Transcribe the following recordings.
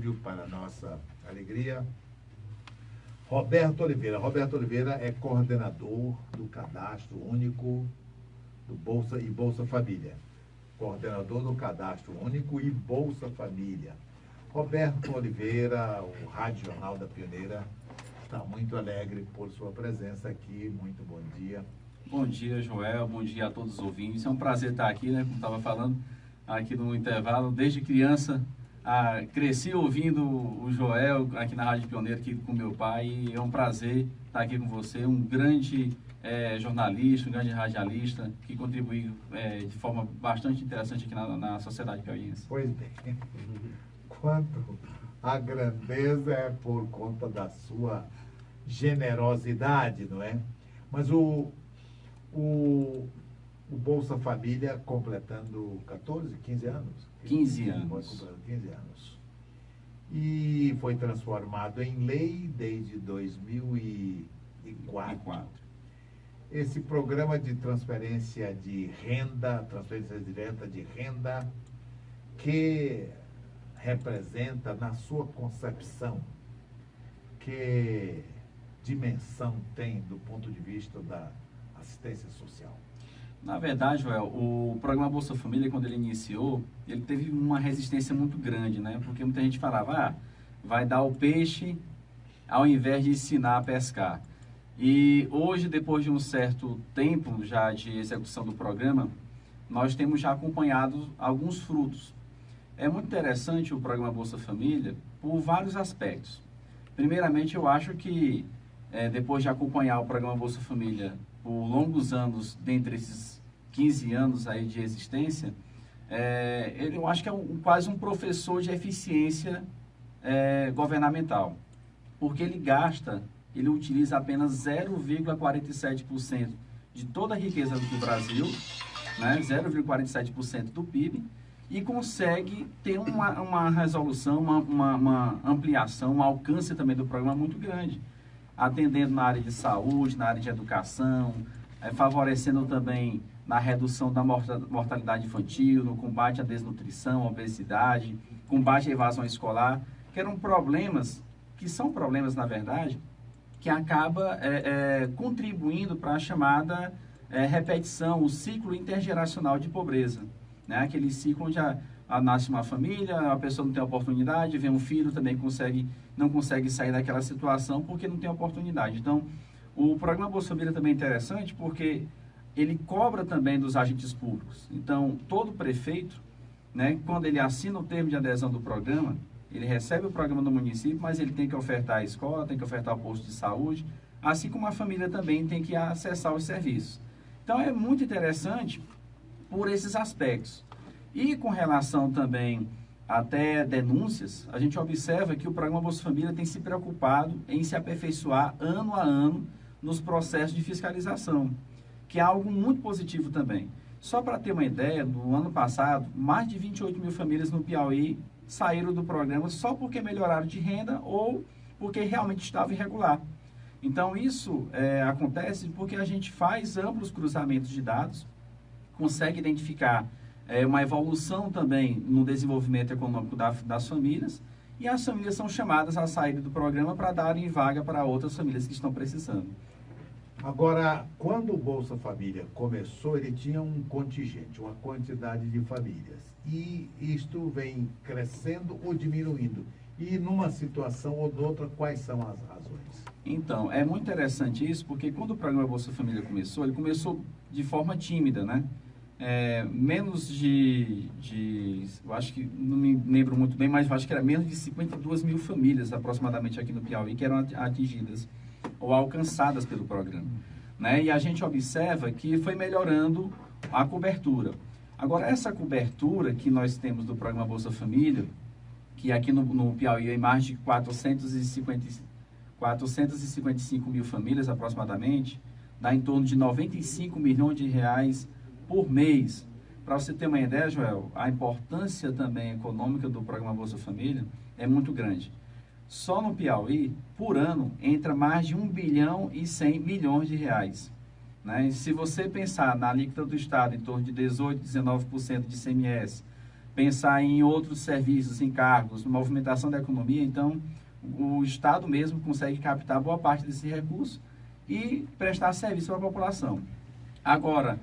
estúdio, para nossa alegria, Roberto Oliveira. Roberto Oliveira é coordenador do Cadastro Único do Bolsa Família. Coordenador do Cadastro Único e Bolsa Família. Roberto Oliveira, o Rádio Jornal da Pioneira, está muito alegre por sua presença aqui. Muito bom dia. Bom dia, Joel. Bom dia a todos os ouvintes. É um prazer estar aqui, né? Como estava falando aqui no intervalo. Desde criança, cresci ouvindo o Joel aqui na Rádio Pioneira, aqui com meu pai. E é um prazer estar aqui com você. Um grande jornalista, um grande radialista, que contribuiu de forma bastante interessante aqui na sociedade piauiense. Pois bem. Quanto a grandeza é por conta da sua generosidade, não é? Mas o Bolsa Família completando 14, 15 anos? 15 anos. Completando 15 anos. E foi transformado em lei desde 2004. Esse programa de transferência de renda, transferência direta de renda, que representa, na sua concepção, que dimensão tem do ponto de vista da assistência social? Na verdade, Joel, o programa Bolsa Família, quando ele iniciou, ele teve uma resistência muito grande, né? Porque muita gente falava, vai dar o peixe ao invés de ensinar a pescar. E hoje, depois de um certo tempo já de execução do programa, nós temos já acompanhado alguns frutos. É muito interessante o programa Bolsa Família por vários aspectos. Primeiramente, eu acho que, depois de acompanhar o programa Bolsa Família por longos anos, dentre esses 15 anos aí de existência, eu acho que é quase um professor de eficiência governamental. Porque ele utiliza apenas 0,47% de toda a riqueza do Brasil, né, 0,47% do PIB, e consegue ter uma resolução, uma ampliação, um alcance também do programa muito grande, atendendo na área de saúde, na área de educação, favorecendo também na redução da mortalidade infantil, no combate à desnutrição, à obesidade, combate à evasão escolar, que eram problemas, que são problemas, na verdade, que acaba contribuindo para a chamada repetição, o ciclo intergeracional de pobreza. Né? Aquele ciclo onde nasce uma família, a pessoa não tem oportunidade, vem um filho, também não consegue sair daquela situação porque não tem oportunidade. Então, o programa Bolsa Família também é interessante porque ele cobra também dos agentes públicos. Então, todo prefeito, né, quando ele assina o termo de adesão do programa, ele recebe o programa do município, mas ele tem que ofertar a escola, tem que ofertar o posto de saúde, assim como a família também tem que acessar os serviços. Então, é muito interessante por esses aspectos. E com relação também até denúncias, a gente observa que o programa Bolsa Família tem se preocupado em se aperfeiçoar ano a ano nos processos de fiscalização, que é algo muito positivo também. Só para ter uma ideia, no ano passado, mais de 28 mil famílias no Piauí saíram do programa só porque melhoraram de renda ou porque realmente estava irregular. Então, isso acontece porque a gente faz amplos cruzamentos de dados, consegue identificar uma evolução também no desenvolvimento econômico das famílias, e as famílias são chamadas a sair do programa para darem vaga para outras famílias que estão precisando. Agora, quando o Bolsa Família começou, ele tinha um contingente, uma quantidade de famílias. E isto vem crescendo ou diminuindo. E numa situação ou noutra, quais são as razões? Então, é muito interessante isso, porque quando o programa Bolsa Família começou, ele começou de forma tímida, né? Menos eu acho que, não me lembro muito bem, mas eu acho que era menos de 52 mil famílias aproximadamente aqui no Piauí que eram atingidas ou alcançadas pelo programa, né? E a gente observa que foi melhorando a cobertura. Agora, essa cobertura que nós temos do programa Bolsa Família, que aqui no Piauí é mais de 455 mil famílias aproximadamente, dá em torno de 95 milhões de reais por mês. Para você ter uma ideia, Joel, a importância também econômica do programa Bolsa Família é muito grande. Só no Piauí, por ano, entra mais de 1 bilhão e 100 milhões de reais. Né? E se você pensar na alíquota do Estado, em torno de 18%, 19% de ICMS, pensar em outros serviços, encargos, movimentação da economia. Então, o Estado mesmo consegue captar boa parte desse recurso e prestar serviço para a população. Agora,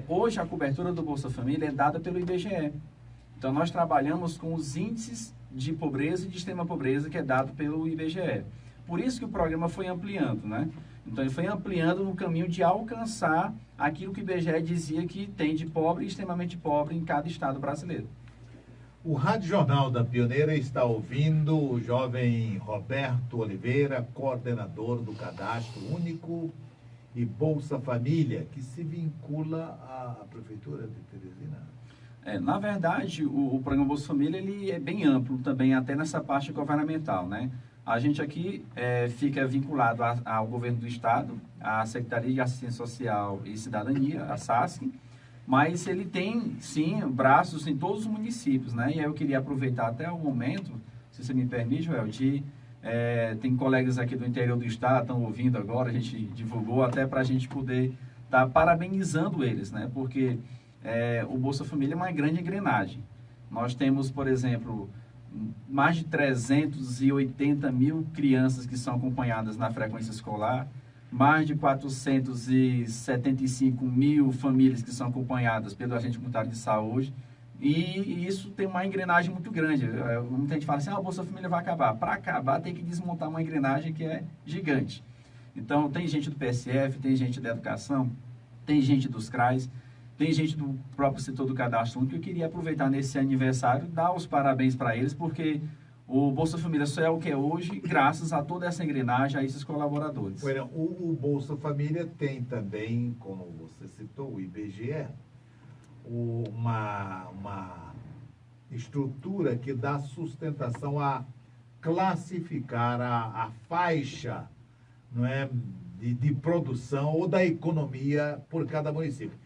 hoje a cobertura do Bolsa Família é dada pelo IBGE. Então, nós trabalhamos com os índices de pobreza e de extrema pobreza que é dado pelo IBGE. Por isso que o programa foi ampliando, né? Então, ele foi ampliando no caminho de alcançar aquilo que o IBGE dizia que tem de pobre e extremamente pobre em cada estado brasileiro. O Rádio Jornal da Pioneira está ouvindo o jovem Roberto Oliveira, coordenador do Cadastro Único e Bolsa Família, que se vincula à Prefeitura de Teresina. Na verdade, o programa Bolsa Família ele é bem amplo também, até nessa parte governamental, né? A gente aqui fica vinculado ao governo do Estado, à Secretaria de Assistência Social e Cidadania, a SASC, mas ele tem, sim, braços em todos os municípios, né? E aí eu queria aproveitar até o momento, se você me permite, Joel, tem colegas aqui do interior do Estado, estão ouvindo agora, a gente divulgou até para a gente poder estar parabenizando eles, né? Porque o Bolsa Família é uma grande engrenagem. Nós temos, por exemplo, mais de 380 mil crianças que são acompanhadas na frequência escolar, mais de 475 mil famílias que são acompanhadas pelo agente comunitário de saúde, e isso tem uma engrenagem muito grande. Muita gente fala assim, a Bolsa Família vai acabar. Para acabar, tem que desmontar uma engrenagem que é gigante. Então, tem gente do PSF, tem gente da educação, tem gente dos CRAs, tem gente do próprio setor do cadastro único. Eu queria aproveitar nesse aniversário, dar os parabéns para eles, porque o Bolsa Família só é o que é hoje, graças a toda essa engrenagem, a esses colaboradores. O Bolsa Família tem também, como você citou, o IBGE, uma estrutura que dá sustentação a classificar a faixa, não é, de produção ou da economia por cada município.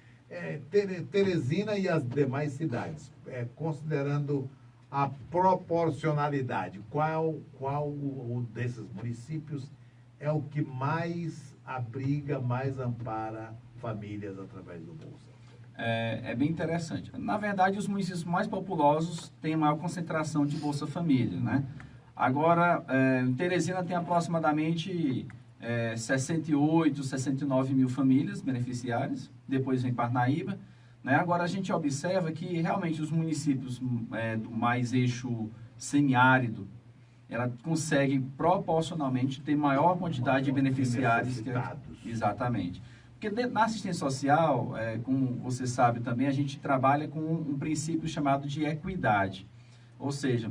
Teresina e as demais cidades, considerando a proporcionalidade, qual desses municípios é o que mais abriga, mais ampara famílias através do Bolsa? É bem interessante. Na verdade, os municípios mais populosos têm maior concentração de Bolsa Família, né? Agora, Teresina tem aproximadamente 68, 69 mil famílias beneficiárias, depois vem Parnaíba, né? Agora, a gente observa que realmente os municípios do mais eixo semiárido, ela consegue proporcionalmente ter maior quantidade de beneficiários. Exatamente. Porque na assistência social, como você sabe também, a gente trabalha com um princípio chamado de equidade. Ou seja,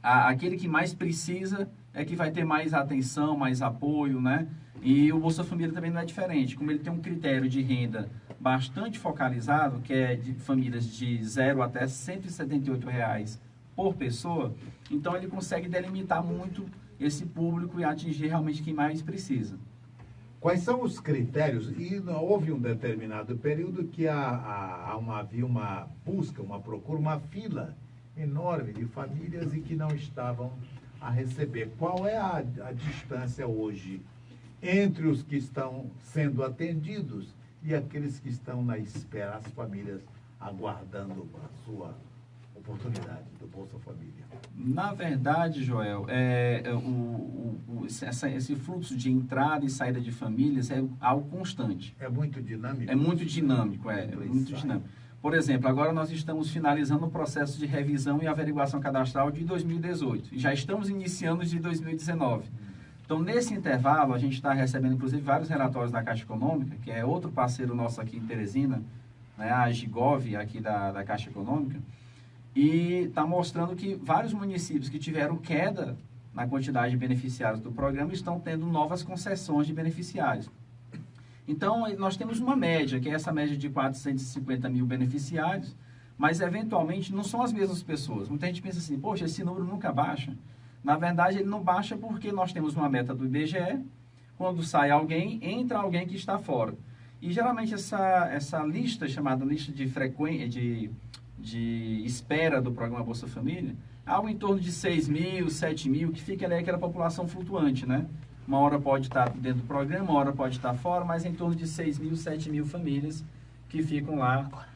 aquele que mais precisa é que vai ter mais atenção, mais apoio, né? E o Bolsa Família também não é diferente. Como ele tem um critério de renda bastante focalizado, que é de famílias de 0 até R$ 178 por pessoa, então ele consegue delimitar muito esse público e atingir realmente quem mais precisa. Quais são os critérios? E houve um determinado período que havia uma busca, uma procura, uma fila enorme de famílias e que não estavam a receber. Qual é a distância hoje entre os que estão sendo atendidos e aqueles que estão na espera, as famílias aguardando a sua oportunidade do Bolsa Família? Na verdade, Joel, esse fluxo de entrada e saída de famílias é algo constante. É muito dinâmico? É muito dinâmico, muito dinâmico. Por exemplo, agora nós estamos finalizando o processo de revisão e averiguação cadastral de 2018. E já estamos iniciando de 2019. Então, nesse intervalo, a gente está recebendo, inclusive, vários relatórios da Caixa Econômica, que é outro parceiro nosso aqui em Teresina, né, a Gigov, aqui da Caixa Econômica, e está mostrando que vários municípios que tiveram queda na quantidade de beneficiários do programa estão tendo novas concessões de beneficiários. Então, nós temos uma média, que é essa média de 450 mil beneficiários, mas, eventualmente, não são as mesmas pessoas. Muita gente pensa assim, poxa, esse número nunca baixa. Na verdade, ele não baixa porque nós temos uma meta do IBGE, quando sai alguém, entra alguém que está fora. E, geralmente, essa lista, chamada lista de frequência, de espera do programa Bolsa Família, algo em torno de 6 mil, 7 mil, que fica ali aquela população flutuante, né? Uma hora pode estar dentro do programa, uma hora pode estar fora, mas em torno de 6 mil, 7 mil famílias que ficam lá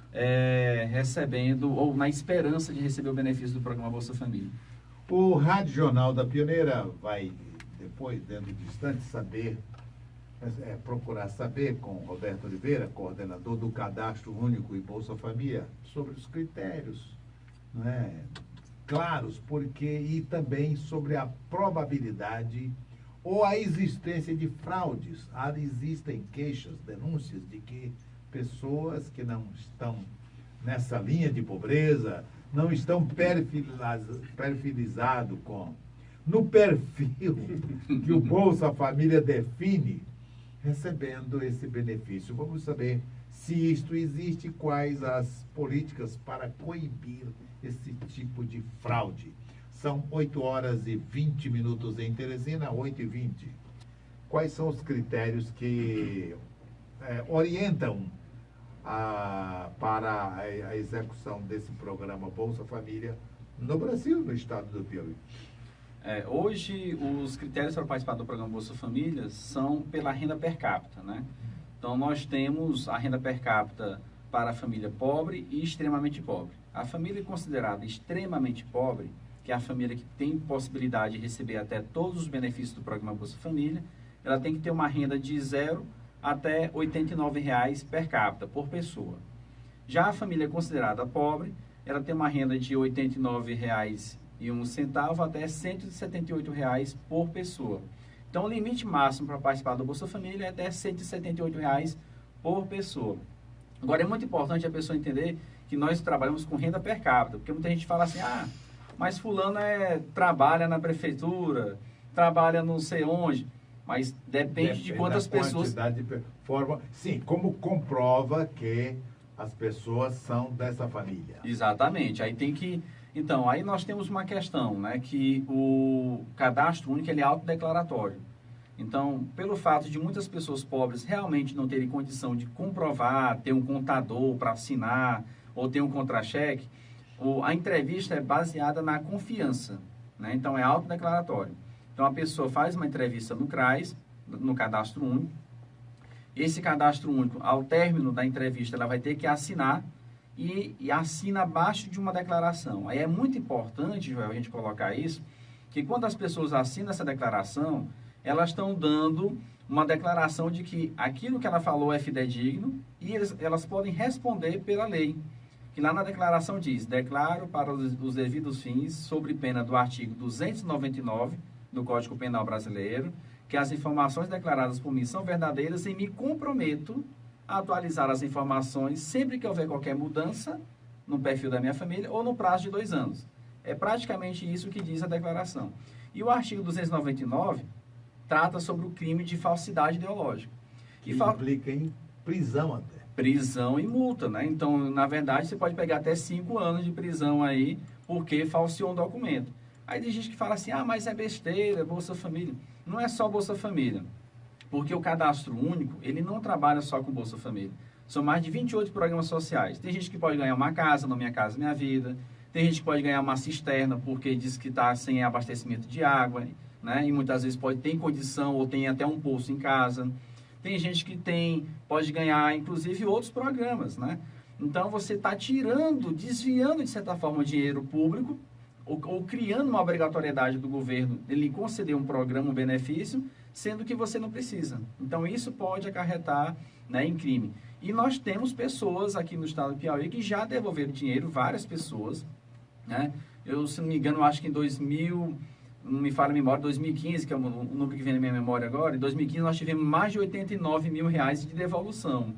recebendo, ou na esperança de receber o benefício do programa Bolsa Família. O Rádio Jornal da Pioneira vai, depois, dentro do instante, procurar saber com Roberto Oliveira, coordenador do Cadastro Único e Bolsa Família, sobre os critérios, né, claros, e também sobre a probabilidade ou a existência de fraudes. Existem queixas, denúncias de que pessoas que não estão nessa linha de pobreza, não estão perfilizados no perfil que o Bolsa Família define, recebendo esse benefício. Vamos saber se isto existe e quais as políticas para coibir esse tipo de fraude. São 8h20 em Teresina, 8h20. Quais são os critérios que orientam para a execução desse programa Bolsa Família no Brasil, no estado do Piauí? Hoje, os critérios para participar do programa Bolsa Família são pela renda per capita, né? Então, nós temos a renda per capita para a família pobre e extremamente pobre. A família considerada extremamente pobre, que é a família que tem possibilidade de receber até todos os benefícios do programa Bolsa Família, ela tem que ter uma renda de 0 até R$ 89,00 per capita, por pessoa. Já a família considerada pobre, ela tem uma renda de R$ 89,01 até R$ 178,00 por pessoa. Então, o limite máximo para participar do Bolsa Família é até R$ 178,00 por pessoa. Agora, é muito importante a pessoa entender que nós trabalhamos com renda per capita, porque muita gente fala assim, mas fulano trabalha na prefeitura, trabalha não sei onde, mas depende de quantas pessoas... Sim, como comprova que as pessoas são dessa família. Exatamente, aí tem que... Então, aí nós temos uma questão, né, que o cadastro único ele é autodeclaratório. Então, pelo fato de muitas pessoas pobres realmente não terem condição de comprovar, ter um contador para assinar ou ter um contra-cheque, a entrevista é baseada na confiança, né? Então, é autodeclaratório. Então, a pessoa faz uma entrevista no CRAS, no cadastro único. Esse cadastro único, ao término da entrevista, ela vai ter que assinar e assina abaixo de uma declaração. Aí é muito importante, Joel, a gente colocar isso, que quando as pessoas assinam essa declaração, elas estão dando uma declaração de que aquilo que ela falou é fidedigno e elas podem responder pela lei. Que lá na declaração diz, declaro para os devidos fins, sobre pena do artigo 299 do Código Penal Brasileiro, que as informações declaradas por mim são verdadeiras e me comprometo a atualizar as informações sempre que houver qualquer mudança no perfil da minha família ou no prazo de 2 anos. É praticamente isso que diz a declaração. E o artigo 299 trata sobre o crime de falsidade ideológica. Que implica em prisão até. Prisão e multa, né? Então, na verdade, você pode pegar até 5 anos de prisão aí, porque falseou um documento. Aí tem gente que fala assim, mas é besteira, Bolsa Família. Não é só Bolsa Família. Porque o cadastro único, ele não trabalha só com Bolsa Família. São mais de 28 programas sociais. Tem gente que pode ganhar uma casa, no Minha Casa Minha Vida. Tem gente que pode ganhar uma cisterna porque diz que está sem abastecimento de água, né? E muitas vezes ter condição ou tem até um poço em casa. Tem gente que pode ganhar, inclusive, outros programas, né? Então, você está desviando, de certa forma, o dinheiro público ou criando uma obrigatoriedade do governo ele conceder um programa, um benefício, sendo que você não precisa. Então, isso pode acarretar, né, em crime. E nós temos pessoas aqui no estado do Piauí que já devolveram dinheiro, várias pessoas, né? Eu, se não me engano, acho que em 2000, não me falha a memória, 2015, que é o número que vem na minha memória agora, em 2015 nós tivemos mais de R$89 mil de devolução,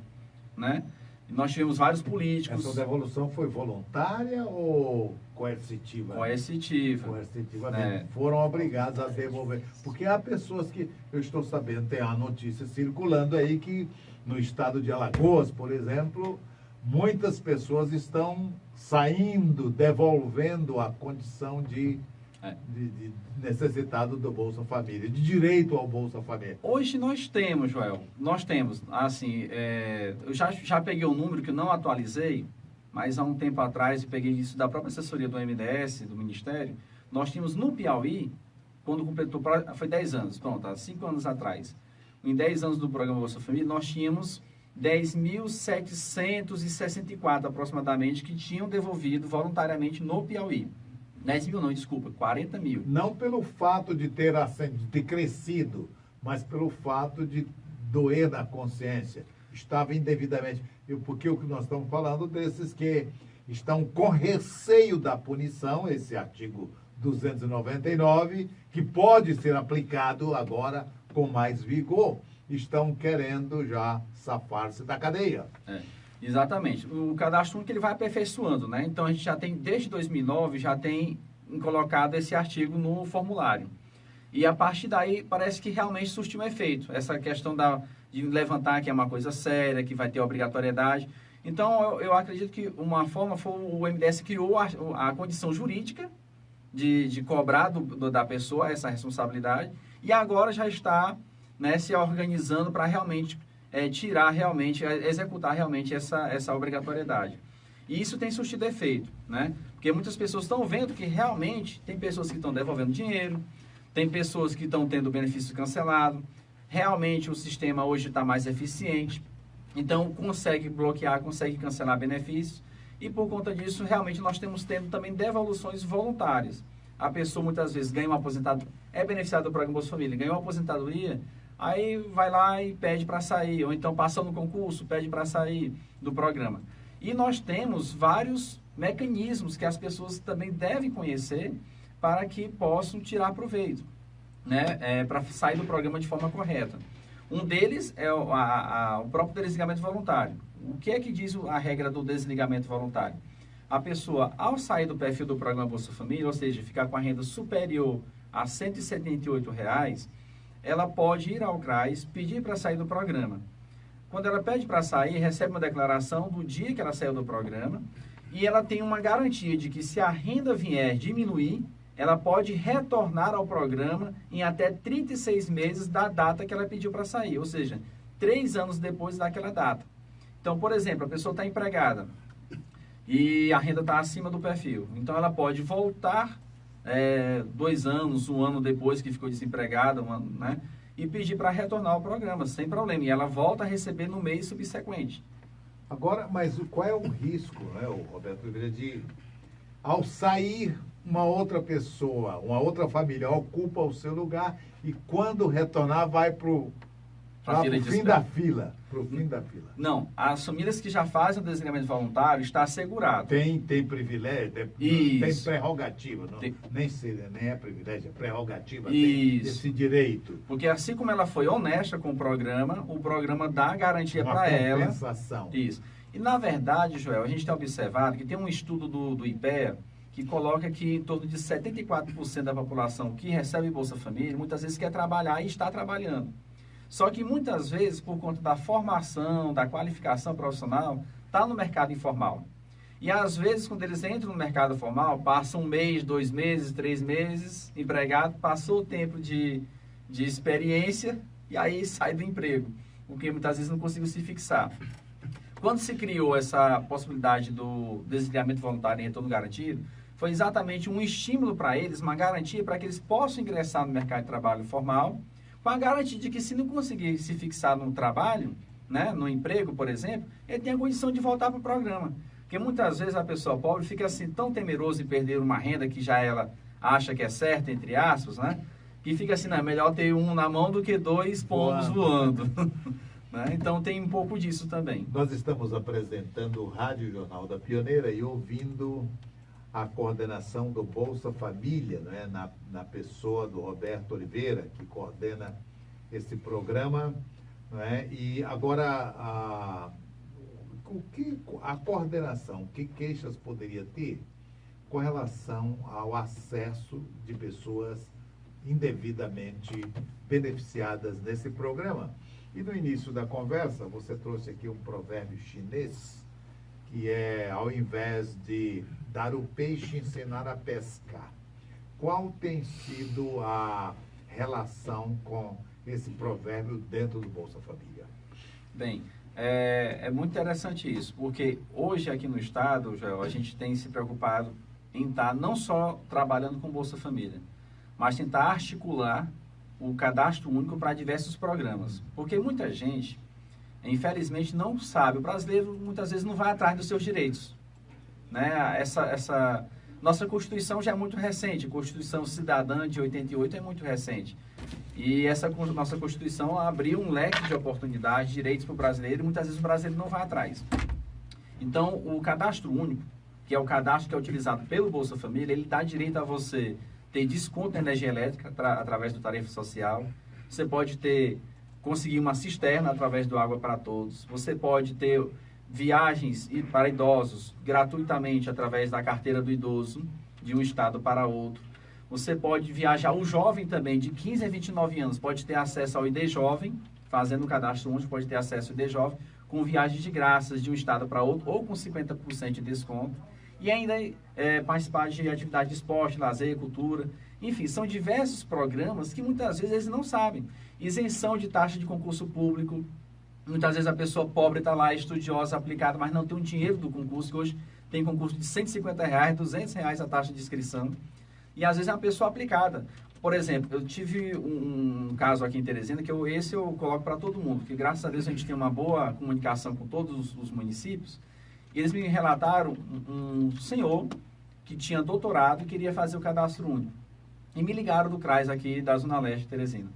né? E nós tivemos vários políticos. Essa devolução foi voluntária ou coercitiva? Coercitiva. Coercitivamente. Foram obrigados a devolver. Porque há pessoas que, eu estou sabendo, tem uma notícia circulando aí que no estado de Alagoas, por exemplo, muitas pessoas estão saindo, devolvendo a condição de necessitado do Bolsa Família, de direito ao Bolsa Família. Hoje nós temos, Joel, assim, eu já peguei um número que eu não atualizei, mas há um tempo atrás eu peguei isso da própria assessoria do MDS, do Ministério. Nós tínhamos no Piauí, quando completou, foi 10 anos, pronto, há 5 anos atrás, em 10 anos do programa Bolsa Família, nós tínhamos 10.764 aproximadamente que tinham devolvido voluntariamente no Piauí. 10 mil não, desculpa, 40 mil. Não pelo fato de ter crescido, mas pelo fato de doer na consciência. Estava indevidamente. Porque o que nós estamos falando desses que estão com receio da punição, esse artigo 299, que pode ser aplicado agora com mais vigor, estão querendo já safar-se da cadeia. Exatamente. O cadastro único ele vai aperfeiçoando, né? Então a gente já tem, desde 2009, já tem colocado esse artigo no formulário. E a partir daí parece que realmente surtiu um efeito. Essa questão de levantar que é uma coisa séria, que vai ter obrigatoriedade. Então eu acredito que uma forma foi o MDS criou a condição jurídica de cobrar da pessoa essa responsabilidade e agora já está, né, se organizando para realmente executar realmente essa obrigatoriedade. E isso tem surtido efeito, né? Porque muitas pessoas estão vendo que realmente tem pessoas que estão devolvendo dinheiro, tem pessoas que estão tendo benefício cancelado, realmente o sistema hoje está mais eficiente, então consegue bloquear, consegue cancelar benefícios, e por conta disso, realmente nós temos tendo também devoluções voluntárias. A pessoa muitas vezes ganha uma aposentadoria, é beneficiada do programa Bolsa Família, ganhou uma aposentadoria, aí vai lá e pede para sair, ou então passa no concurso, pede para sair do programa. E nós temos vários mecanismos que as pessoas também devem conhecer para que possam tirar proveito, né? Para sair do programa de forma correta. Um deles é o próprio desligamento voluntário. O que é que diz a regra do desligamento voluntário? A pessoa, ao sair do perfil do programa Bolsa Família, ou seja, ficar com a renda superior a R$ 178, ela pode ir ao CRAS, pedir para sair do programa. Quando ela pede para sair, recebe uma declaração do dia que ela saiu do programa e ela tem uma garantia de que se a renda vier diminuir, ela pode retornar ao programa em até 36 meses da data que ela pediu para sair, ou seja, 3 anos depois daquela data. Então, por exemplo, a pessoa está empregada e a renda está acima do perfil. Então, ela pode voltar 2 anos, 1 ano depois que ficou desempregada, né, e pedir para retornar ao programa, sem problema. E ela volta a receber no mês subsequente. Agora, mas qual é o risco, né, o Roberto Oliveira, de ao sair uma outra pessoa, uma outra família ocupa o seu lugar e quando retornar vai para o fim da fila? Para o fim da fila. Não, as famílias que já fazem o desligamento voluntário está assegurado. Tem privilégio, tem prerrogativa, não, nem é privilégio, é prerrogativa, tem esse direito. Porque assim como ela foi honesta com o programa dá garantia para ela. Compensação. Isso. E na verdade, Joel, a gente tem observado que tem um estudo do IPEA que coloca que em torno de 74% da população que recebe Bolsa Família, muitas vezes quer trabalhar e está trabalhando. Só que muitas vezes, por conta da formação, da qualificação profissional, está no mercado informal. E às vezes, quando eles entram no mercado formal, passam 1 mês, 2 meses, 3 meses, empregado, passou o tempo de experiência e aí sai do emprego, porque muitas vezes não conseguiu se fixar. Quando se criou essa possibilidade do desligamento voluntário em retorno garantido, foi exatamente um estímulo para eles, uma garantia para que eles possam ingressar no mercado de trabalho formal, com a garantia de que se não conseguir se fixar no trabalho, né, no emprego, por exemplo, ele tem a condição de voltar para o programa. Porque muitas vezes a pessoa pobre fica assim tão temerosa em perder uma renda que já ela acha que é certa, entre aspas, né, que fica assim, não, é melhor ter um na mão do que 2 pombos voando. Né? Então tem um pouco disso também. Nós estamos apresentando o Rádio Jornal da Pioneira e ouvindo a coordenação do Bolsa Família, né, na pessoa do Roberto Oliveira, que coordena esse programa. Né, e agora, a coordenação, que queixas poderia ter com relação ao acesso de pessoas indevidamente beneficiadas nesse programa? E no início da conversa, você trouxe aqui um provérbio chinês, que é, ao invés de dar o peixe, ensinar a pescar. Qual tem sido a relação com esse provérbio dentro do Bolsa Família? Bem, é muito interessante isso, porque hoje aqui no Estado, Joel, a gente tem se preocupado em estar não só trabalhando com Bolsa Família, mas tentar articular o cadastro único para diversos programas. Porque muita gente infelizmente, não sabe. O brasileiro, muitas vezes, não vai atrás dos seus direitos. Né? Nossa Constituição já é muito recente. A Constituição Cidadã de 88 é muito recente. E essa nossa Constituição abriu um leque de oportunidades, direitos para o brasileiro, e muitas vezes o brasileiro não vai atrás. Então, o cadastro único, que é o cadastro que é utilizado pelo Bolsa Família, ele dá direito a você ter desconto na energia elétrica através do tarifa social. Você pode conseguir uma cisterna através do Água para Todos. Você pode ter viagens para idosos gratuitamente através da carteira do idoso, de um estado para outro. Você pode viajar, o jovem também, de 15 a 29 anos, pode ter acesso ao ID Jovem, fazendo o cadastro único, pode ter acesso ao ID Jovem, com viagens de graças de um estado para outro, ou com 50% de desconto. E ainda participar de atividade de esporte, lazer, cultura. Enfim, são diversos programas que muitas vezes eles não sabem. Isenção de taxa de concurso público. Muitas vezes a pessoa pobre está lá, estudiosa, aplicada, mas não tem o dinheiro do concurso, que hoje tem concurso de R$150, R$200 a taxa de inscrição. E às vezes é uma pessoa aplicada. Por exemplo, eu tive um caso aqui em Teresina, que esse eu coloco para todo mundo, porque graças a Deus a gente tem uma boa comunicação com todos os municípios. Eles me relataram um senhor que tinha doutorado e queria fazer o cadastro único. E me ligaram do CRAS aqui da Zona Leste de Teresina.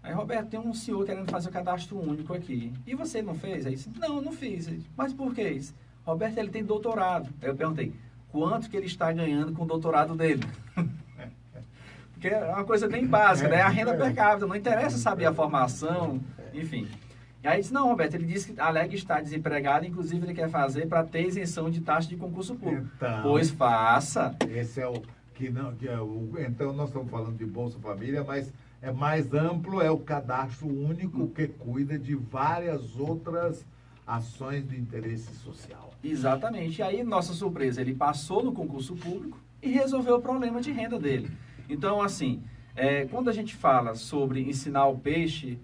Aí, Roberto, tem um senhor querendo fazer o cadastro único aqui. E você não fez? Aí disse, não fiz. Mas por que isso? Roberto, ele tem doutorado. Aí eu perguntei, quanto que ele está ganhando com o doutorado dele? Porque é uma coisa bem básica, né? A renda per capita, não interessa saber a formação, enfim. E aí disse, não, Roberto, ele disse que alega estar desempregado, inclusive ele quer fazer para ter isenção de taxa de concurso público. Então, pois faça. Esse é o então nós estamos falando de Bolsa Família, mas é mais amplo, é o cadastro único que cuida de várias outras ações de interesse social. Exatamente. E aí, nossa surpresa, ele passou no concurso público e resolveu o problema de renda dele. Então, assim, quando a gente fala sobre ensinar o peixe,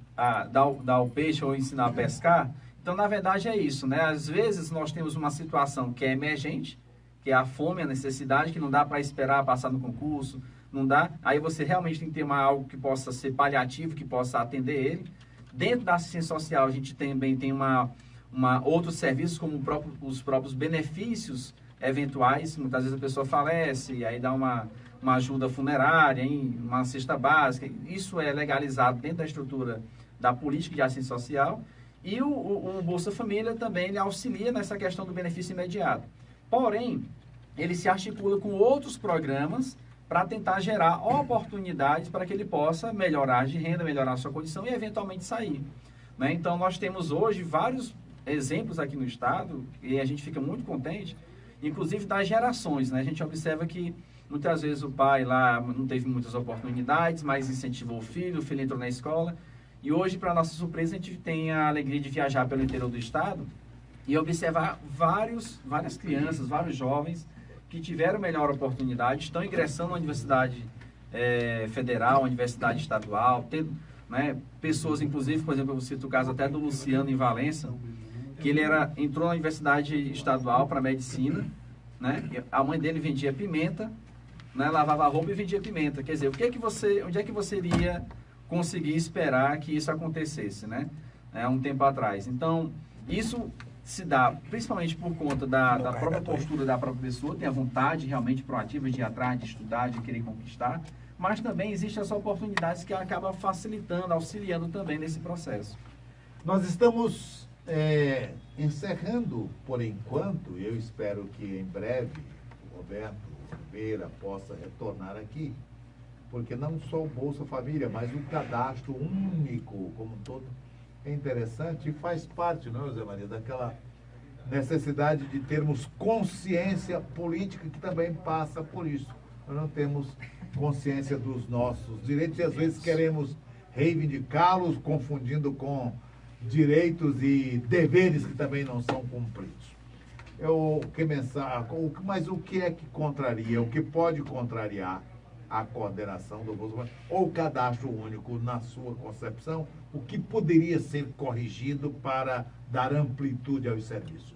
dar o peixe ou ensinar a pescar, então, na verdade, é isso, né? Às vezes, nós temos uma situação que é emergente, que é a fome, a necessidade, que não dá para esperar passar no concurso, não dá. Aí você realmente tem que ter algo que possa ser paliativo, que possa atender ele. Dentro da assistência social, a gente também tem outros serviços, como os próprios benefícios eventuais. Muitas vezes a pessoa falece, aí dá uma ajuda funerária, uma cesta básica. Isso é legalizado dentro da estrutura da política de assistência social. E o Bolsa Família também ele auxilia nessa questão do benefício imediato. Porém, ele se articula com outros programas para tentar gerar oportunidades para que ele possa melhorar de renda, melhorar a sua condição e eventualmente sair. Né? Então, nós temos hoje vários exemplos aqui no estado e a gente fica muito contente, inclusive das gerações. Né? A gente observa que muitas vezes o pai lá não teve muitas oportunidades, mas incentivou o filho entrou na escola. E hoje, para nossa surpresa, a gente tem a alegria de viajar pelo interior do estado e observar várias crianças, vários jovens que tiveram melhor oportunidade, estão ingressando na universidade federal, universidade estadual, né, pessoas, inclusive, por exemplo, eu cito o caso até do Luciano em Valença, que ele entrou na universidade estadual para medicina, né, a mãe dele vendia pimenta, né, lavava roupa e vendia pimenta. Quer dizer, onde é que você iria conseguir esperar que isso acontecesse, né, um tempo atrás? Então, isso se dá principalmente por conta da própria postura da própria pessoa, tem a vontade realmente proativa de ir atrás, de estudar, de querer conquistar, mas também existem as oportunidades que acabam facilitando, auxiliando também nesse processo. Nós estamos encerrando por enquanto, eu espero que em breve o Roberto Oliveira possa retornar aqui, porque não só o Bolsa Família, mas o cadastro único como um todo é interessante e faz parte, não é, José Maria, daquela necessidade de termos consciência política que também passa por isso. Nós não temos consciência dos nossos direitos e às vezes queremos reivindicá-los, confundindo com direitos e deveres que também não são cumpridos. Mas o que é que contraria, o que pode contrariar a coordenação do Bolsa ou o cadastro único na sua concepção, o que poderia ser corrigido para dar amplitude aos serviços?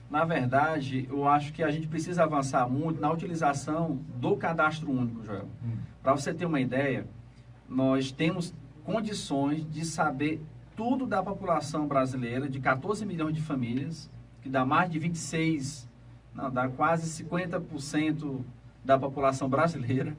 Na verdade, eu acho que a gente precisa avançar muito na utilização do cadastro único, Joel. Para você ter uma ideia, nós temos condições de saber estudo da população brasileira, de 14 milhões de famílias, que dá mais de 26, não, dá quase 50% da população brasileira,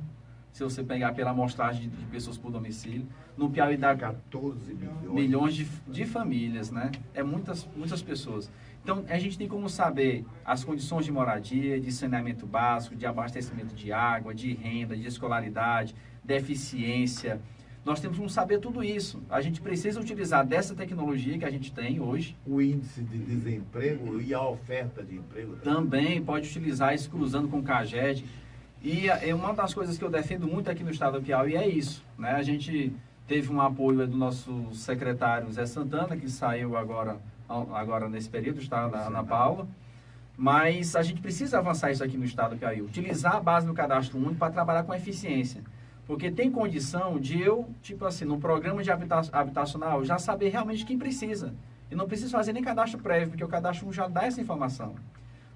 se você pegar pela amostragem de pessoas por domicílio. No Piauí dá 14 milhões de famílias, né? É muitas pessoas. Então, a gente tem como saber as condições de moradia, de saneamento básico, de abastecimento de água, de renda, de escolaridade, deficiência. Nós temos como saber tudo isso. A gente precisa utilizar dessa tecnologia que a gente tem hoje. O índice de desemprego e a oferta de emprego também pode utilizar isso cruzando com o CAGED. E uma das coisas que eu defendo muito aqui no estado do Piauí é isso, né? A gente teve um apoio do nosso secretário Zé Santana, que saiu agora nesse período, está na Ana Paula. Mas a gente precisa avançar isso aqui no estado do Piauí, utilizar a base do cadastro único para trabalhar com eficiência. Porque tem condição de eu, tipo assim, no programa de habitacional, já saber realmente quem precisa. E não preciso fazer nem cadastro prévio, porque o cadastro único já dá essa informação.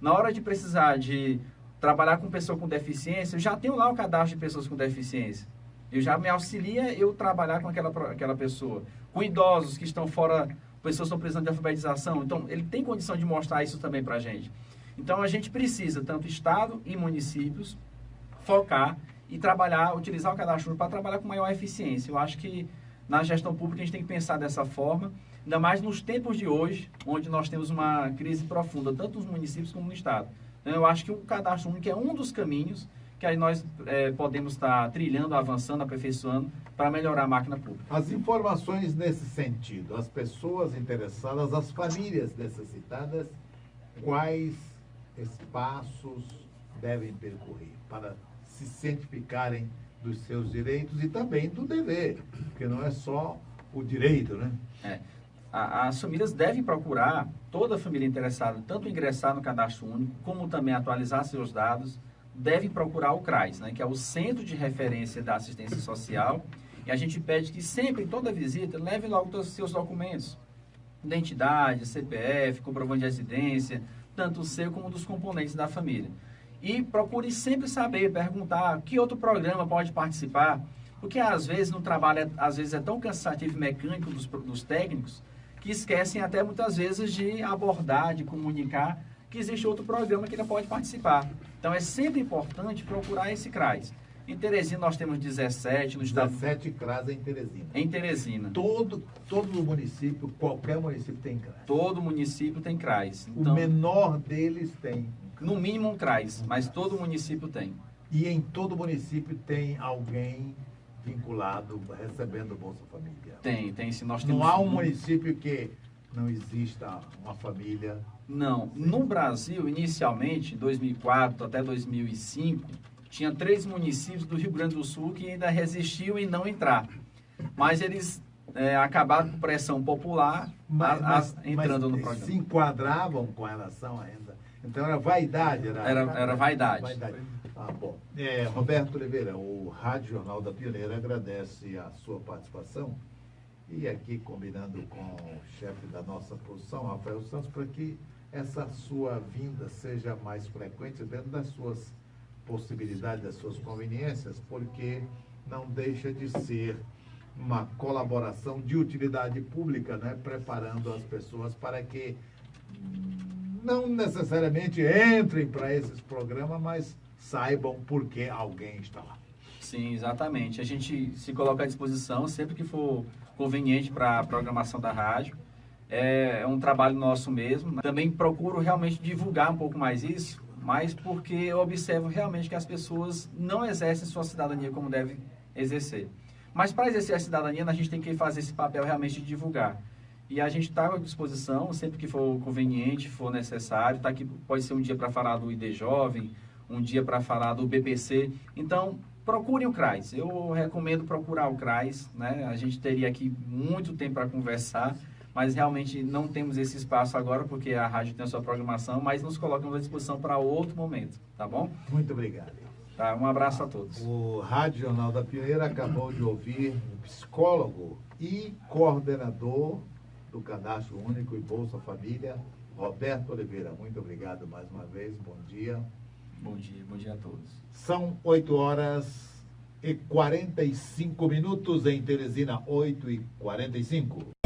Na hora de precisar de trabalhar com pessoa com deficiência, eu já tenho lá o cadastro de pessoas com deficiência. Eu já me auxilia eu trabalhar com aquela pessoa. Com idosos que estão fora, pessoas que estão precisando de alfabetização. Então, ele tem condição de mostrar isso também para a gente. Então, a gente precisa, tanto Estado e municípios, focar e trabalhar, utilizar o cadastro para trabalhar com maior eficiência. Eu acho que na gestão pública a gente tem que pensar dessa forma, ainda mais nos tempos de hoje, onde nós temos uma crise profunda, tanto nos municípios como no Estado. Eu acho que o cadastro único é um dos caminhos que aí nós podemos estar trilhando, avançando, aperfeiçoando para melhorar a máquina pública. As informações nesse sentido, as pessoas interessadas, as famílias necessitadas, quais espaços devem percorrer para se cientificarem dos seus direitos e também do dever, porque não é só o direito, né? As famílias devem procurar, toda família interessada, tanto ingressar no cadastro único, como também atualizar seus dados, devem procurar o CRAS, né, que é o Centro de Referência da Assistência Social, e a gente pede que sempre, em toda visita, leve logo os seus documentos, identidade, CPF, comprovante de residência, tanto o seu como dos componentes da família. E procure sempre saber, perguntar que outro programa pode participar, porque às vezes no trabalho, às vezes é tão cansativo e mecânico dos técnicos, que esquecem até muitas vezes de abordar, de comunicar que existe outro programa que ele pode participar. Então é sempre importante procurar esse CRAS. Em Teresina nós temos 17 no estado. 17 CRAS em Teresina. Em Teresina. Todo município, qualquer município tem CRAS. Todo município tem CRAS. Então, o menor deles tem. No mínimo um CRAS, mas todo município tem. E em todo município tem alguém vinculado, recebendo Bolsa Família? Tem. Se nós temos não há um município que não exista uma família? Não. No Brasil, inicialmente, em 2004 até 2005, tinha 3 municípios do Rio Grande do Sul que ainda resistiam em não entrar. Mas eles acabaram com pressão popular entrando no programa. Se enquadravam com relação ainda. Então era vaidade? Era vaidade. Bom. Roberto Oliveira, o Rádio Jornal da Pioneira agradece a sua participação e aqui combinando com o chefe da nossa produção, Rafael Santos, para que essa sua vinda seja mais frequente dentro das suas possibilidades, das suas conveniências, porque não deixa de ser uma colaboração de utilidade pública, né, preparando as pessoas para que não necessariamente entrem para esses programas, mas saibam por que alguém está lá. Sim, exatamente. A gente se coloca à disposição sempre que for conveniente para a programação da rádio. É um trabalho nosso mesmo. Também procuro realmente divulgar um pouco mais isso, mas porque eu observo realmente que as pessoas não exercem sua cidadania como devem exercer. Mas para exercer a cidadania, a gente tem que fazer esse papel realmente de divulgar. E a gente está à disposição, sempre que for conveniente, for necessário. Tá aqui, pode ser um dia para falar do ID Jovem, um dia para falar do BPC. Então, procurem o CRAS. Eu recomendo procurar o CRAS, né? A gente teria aqui muito tempo para conversar, mas realmente não temos esse espaço agora, porque a rádio tem a sua programação, mas nos colocamos à disposição para outro momento, tá bom? Muito obrigado. Tá, um abraço a todos. O Rádio Jornal da Pioneira acabou de ouvir um psicólogo e coordenador do Cadastro Único e Bolsa Família, Roberto Oliveira. Muito obrigado mais uma vez, bom dia. Bom dia a todos. São 8h45 em Teresina, 8h45.